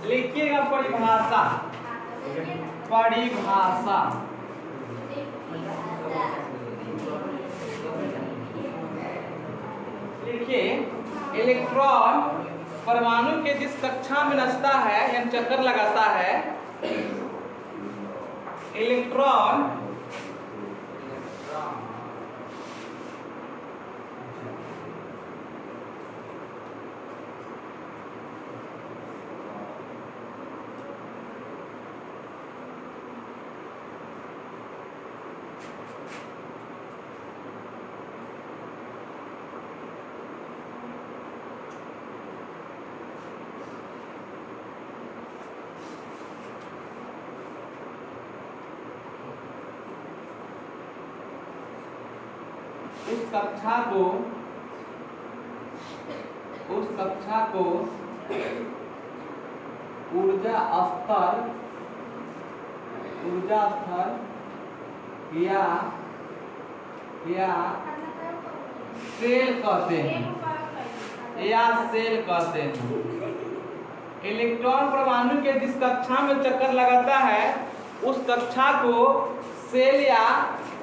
लिखिएगा परिभाषा। परिभाषा लिखिए, इलेक्ट्रॉन परमाणु के जिस कक्षा में नचता है यानी चक्कर लगाता है, इलेक्ट्रॉन उस कक्षा को ऊर्जा स्तर या सेल कहते हैं, इलेक्ट्रॉन परमाणु के जिस कक्षा में चक्कर लगाता है उस कक्षा को सेल या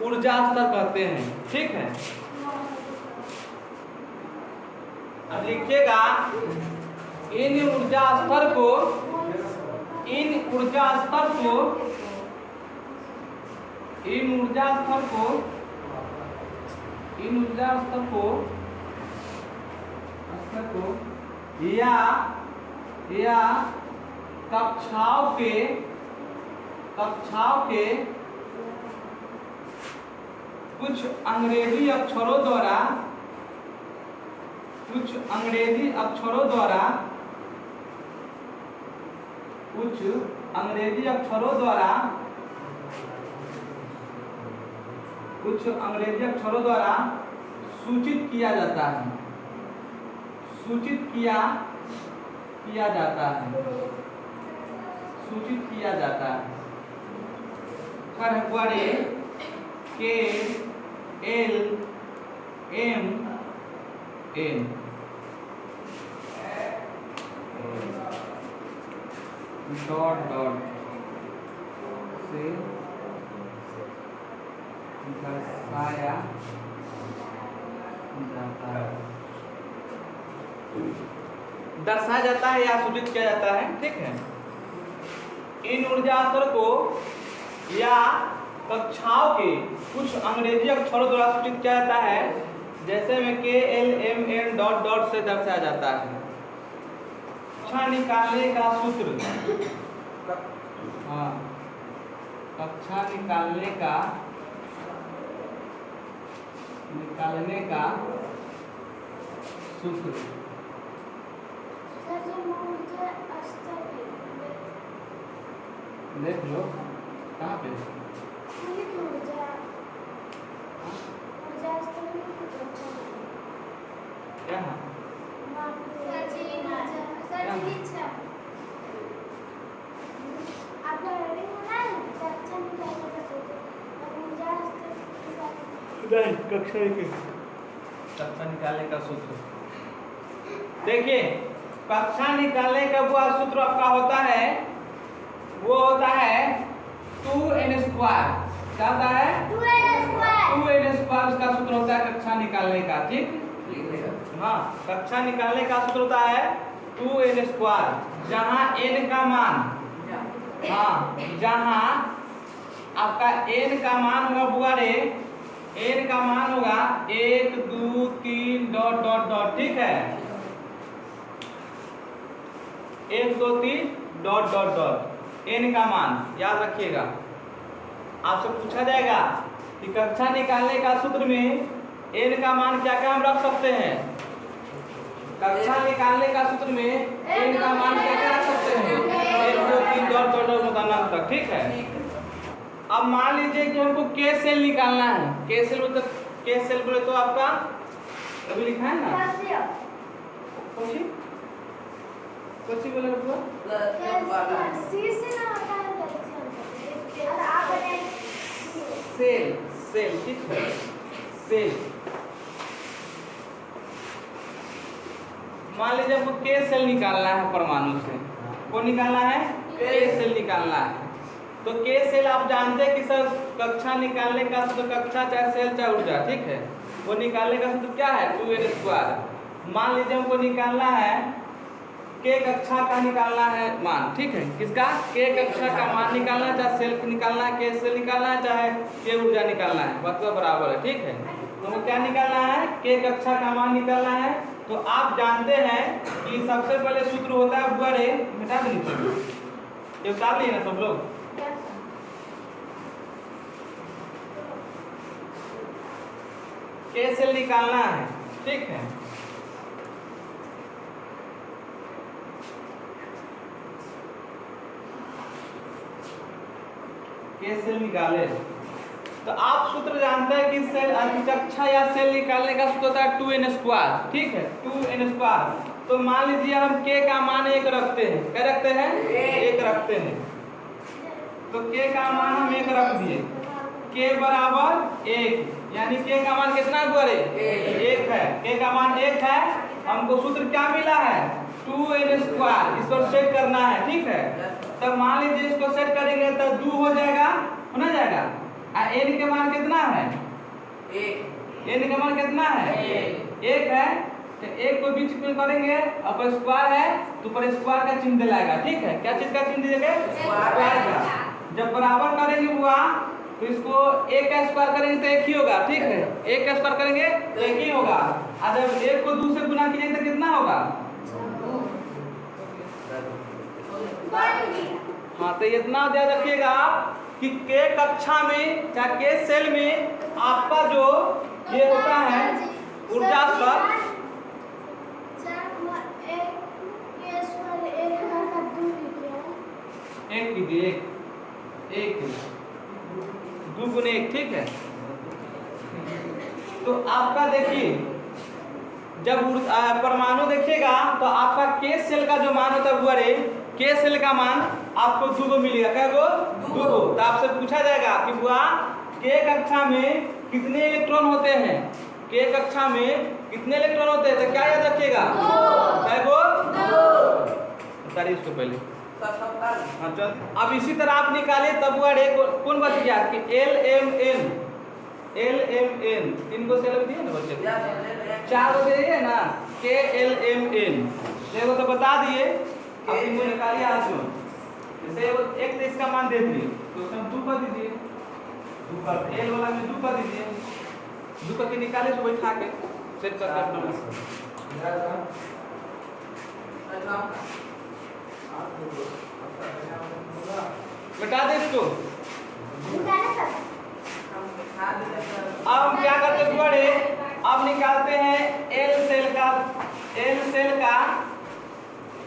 ऊर्जा स्तर कहते हैं। ठीक है, अब लिखिएगा, इन ऊर्जा स्तर को या कक्षाओं के कुछ अंग्रेजी अक्षरों द्वारा सूचित किया जाता है। बड़े के एल एम एन डॉट से दर्शाया जाता है या सूचित किया जाता है। ठीक है, इन ऊर्जा स्तर को या कक्षाओं के कुछ अंग्रेजी अक्षरों द्वारा सूचित किया जाता है, जैसे में K L M N dot dot से दर्शाया जाता है। कक्षा निकालने का सूत्र, हाँ, कक्षा निकालने का सूत्र देख लो कहाँ पे कक्षा निकालने का सूत्र देखिए, कक्षा निकालने का वो सूत्र आपका होता है, वो होता है 2n²। क्या होता है? 2n² उसका सूत्र होता है कक्षा निकालने का। ठीक, हाँ, कक्षा निकालने का सूत्र होता है 2n², जहाँ n का मान, हाँ, जहाँ आपका n का मान होगा बुआरे, n का मान होगा 1 2 3 डॉट डॉट डॉट। ठीक है, 1 2 3 डॉट डॉट डॉट, n का मान याद रखिएगा। आपसे पूछा जाएगा कि कक्षा निकालने का सूत्र में n का मान क्या क्या हम रख सकते हैं। कक्षा निकालने का सूत्र में n का मान क्या क्या रख सकते हैं, 1 2 3 डॉट डॉट डॉट मुताना तक। ठीक है, अब मान लीजिए कि हमको के सेल निकालना है। के सेल मतलब, के सेल बोले तो आपका अभी लिखा है ना, कुछ बोले सेल, सेल। ठीक है, सेल। मान लीजिए हमको के सेल निकालना है परमाणु से, कौन निकालना है? के सेल निकालना है। तो के सेल आप जानते हैं कि सर कक्षा निकालने का सूत्र, कक्षा चाहे सेल चाहे ऊर्जा, ठीक है, वो निकालने का सूत्र क्या है? 2n²। मान लीजिए हमको निकालना है के कक्षा का निकालना है मान, ठीक है, किसका? के कक्षा का मान निकालना है, चाहे सेल निकालना है, के सेल निकालना है, चाहे के ऊर्जा निकालना है, वक्त बराबर है, ठीक है। तो हमको क्या निकालना है? के कक्षा का मान निकालना है। तो आप जानते हैं कि सबसे पहले सूत्र होता है बुआ रे, मिटा दीजिए, ये उतार लिए ना सब लोग। के सेल निकालना है, ठीक है। के सेल निकाले तो आप सूत्र जानते हैं कि सेल कक्षा या सेल निकालने का सूत्र होता है 2n², ठीक है, 2n²। तो मान लीजिए हम के का मान 1 रखते हैं, क्या रखते हैं? 1 रखते हैं। तो के का मान हम 1 रख दिए, के बराबर 1, यानी के का मान कितना हुआ रे? 1 है। के का मान 1 है। हमको सूत्र क्या मिला है? 2n²। इस पर सेट करना है, ठीक है। तब मान लीजिए इसको सेट करेंगे तो 2 हो जाएगा, होना जाएगा। n के मान कितना है? 1। n का मान कितना है? 1 है। तो 1 को बीच में करेंगे, ऊपर स्क्वायर है तो ऊपर स्क्वायर का चिन्ह दिलाएगा, ठीक है। क्या चीज का चिन्ह दीजिएगा? स्क्वायर का। जब बराबर करेंगे हुआ तो इसको 1 का स्क्वायर करेंगे तो 1 ही होगा, ठीक है। 1 का स्क्वायर करेंगे तो 1 ही होगा। और जब 1 को 2 से गुना कीजिए तो कितना होगा? हाँ, तो इतना ध्यान रखिएगा आप कि के कक्षा में चाहे के सेल में आपका जो ये होता है ऊर्जा स्तर, एक कीजिए, एक 2 गुने 1, ठीक है। तो आपका देखिए जब परमाणु देखिएगा तो आपका के सेल का जो मान होता है वो रे, के सेल का मान आपको 2 को मिलेगा, क्या गो? 2 को। तो आपसे पूछा जाएगा कि बुआ के कक्षा में कितने इलेक्ट्रॉन होते हैं? के कक्षा में कितने इलेक्ट्रॉन होते हैं? तो क्या याद रखिएगा? 2। बताइए इसको पहले। हाँ, चल। अब इसी तरह आप निकालिए तब बुआ रे कौन बच गया कि LMN 3 को सेल दिए ना बच्चे, 4 को दिए ना, के LMN देखो तो बता दिए। अब इनको निकालिए हाथ में, जैसे एक तो इसका मान दे दिए तो उसमें 2 कर दीजिए, 2 कर एल वाला में 2 कर दीजिए, 2 करके निकाले तो बैठा के सेट कर अपना बता दे इसको। अब हम क्या करते हैं बड़े, अब निकालते हैं एल सेल का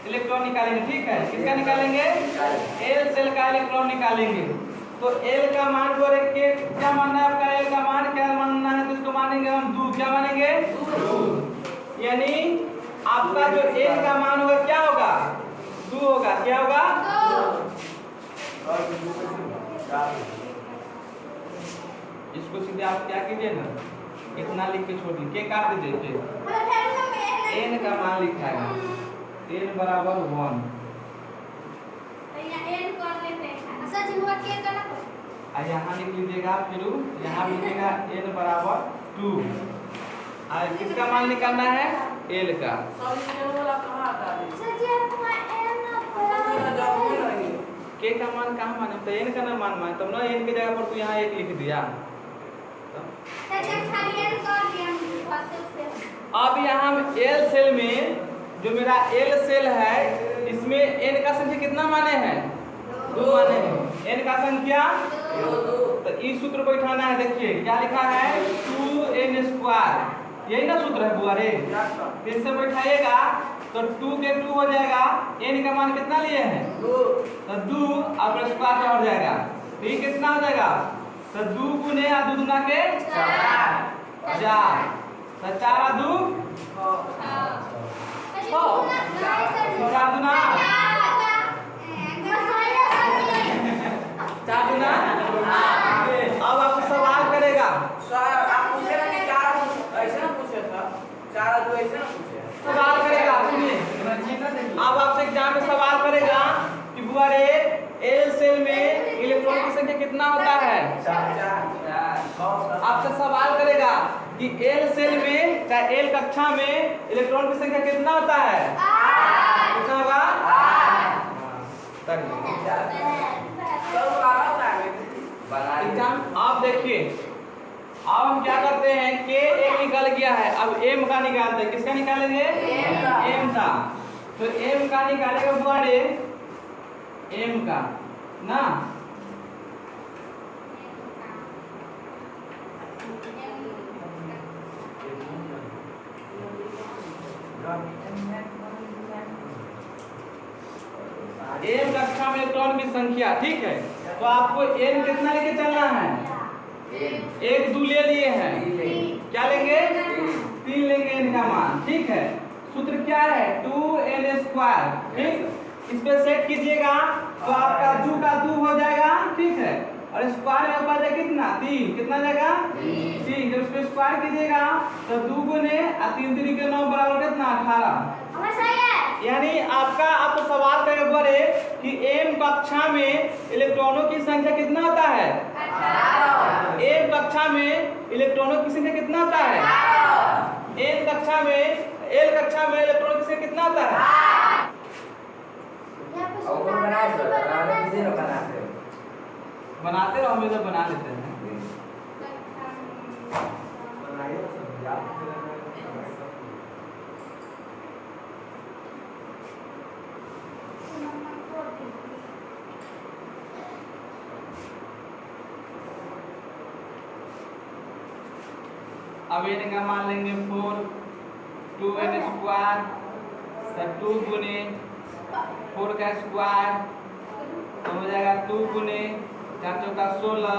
इलेक्ट्रॉन निकालेंगे, ठीक है। किसका निकालेंगे? एल सेल का इलेक्ट्रॉन निकालेंगे। तो एल का मान बोले के क्या मानना है आपका? एल का मान क्या मानना है? तो इसको मानेंगे हम 2। क्या मानेंगे? 2। यानी आपका जो एल का मान होगा क्या होगा? 2 होगा। क्या होगा? 2। इसको सीधे आप क्या कीजिए ना, इतना लिख के छोड़ दीजिए, के काट दीजिए, एन का मान लिखा है, n बराबर 1। यहाँ लिख लीजिएगा, फिर यहाँ लिखिएगा n बराबर 2। किसका मान निकालना है? l का। के का मान कहाँ माने? तो n का ना मान माने, तब ना n की जगह पर तू यहाँ 1 लिख दिया। अब यहाँ एल सेल में जो मेरा एल सेल है इसमें n का संख्या कितना माने हैं? 2 माने हैं। n का संख्या 2। तो इस सूत्र को बैठाना है। देखिए क्या लिखा है? 2n²। यही ना सूत्र है बुआ रे। फिर से बैठाइएगा तो 2 के 2 हो जाएगा। n का मान कितना लिए हैं? 2। तो 2 और स्क्वायर चढ़ जाएगा, तो ये कितना हो जाएगा? तो 2 गुने 2 गुना के 4। तो 4 और 2 4 गुना 4 गुना। अब आपको सवाल करेगा, सवाल करेगा, सुनिए। अब आपसे एग्जाम में सवाल करेगा सेल में इलेक्ट्रॉन की संख्या कितना होता है? आपसे सवाल करेगा कि एल सेल में चाहे एल कक्षा में इलेक्ट्रॉन की संख्या कितना होता है? कितना होगा? एग्जाम आप देखिए, अब हम क्या करते हैं के एक निकल गया है, अब एम का निकालते हैं। किसका निकालेंगे? एम का। तो एम का निकालेगा बुआड़े एम का ना। एम कक्षा में इलेक्ट्रॉन की संख्या, ठीक है। तो आपको एन कितना लेके चलना है? एक 2 ले लिए हैं, क्या लेंगे? 3 लेंगे एन का मान, ठीक है। सूत्र क्या है? 2n², ठीक। इस पे सेट कीजिएगा तो आपका 2 का 2 हो जाएगा, ठीक है। और स्क्वायर में बचा कितना? 3। कितना जाएगा? 3। जब इसको स्क्वायर कीजिएगा तो 2 गुने 3 3 के 9 बराबर कितना? 18। यानी आपको सवाल करेगा बड़े कि एम कक्षा में इलेक्ट्रॉनों की संख्या कितना होता है? 18। एम कक्षा में इलेक्ट्रॉनों की संख्या कितना होता है? एन कक्षा में एल कक्षा में इलेक्ट्रॉनों की संख्या कितना होता है? बनाते रहो, हम इधर बना लेते हैं। अब एन का मान लेंगे 4, 2n² 2 गुने 4 का स्क्वायर तो हो जाएगा 2 गुने 4 चौका 16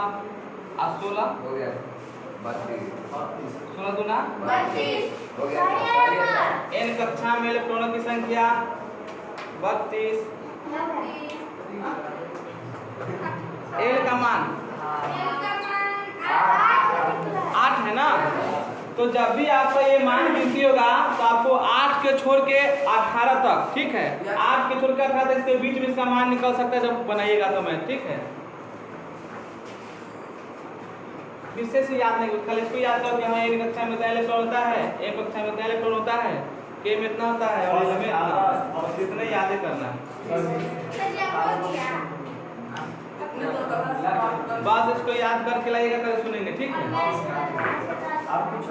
और 16 हो गया 32, 16 दूना 32 हो गया। एन कक्षा में इलेक्ट्रॉनों की संख्या 32। एल का मान 8 है ना। तो जब भी आपका ये मान गिनती होगा तो आपको 8 के छोड़ के 18 तक, ठीक है। 8 के छोड़ के 18 तक इसके बीच में इसका मान निकल सकता है जब बनाइएगा तो मैं, ठीक है। विशेष याद नहीं, कल इसको याद करो कि हमें एक कक्षा में इतना इलेक्ट्रॉन होता है, एक कक्षा में इतना इलेक्ट्रॉन होता है, के में इतना होता है और एल में इतना होता है। और इतना याद ही करना है। बस इसको याद करके लाइएगा, कल सुनेंगे, ठीक है। आप कुछ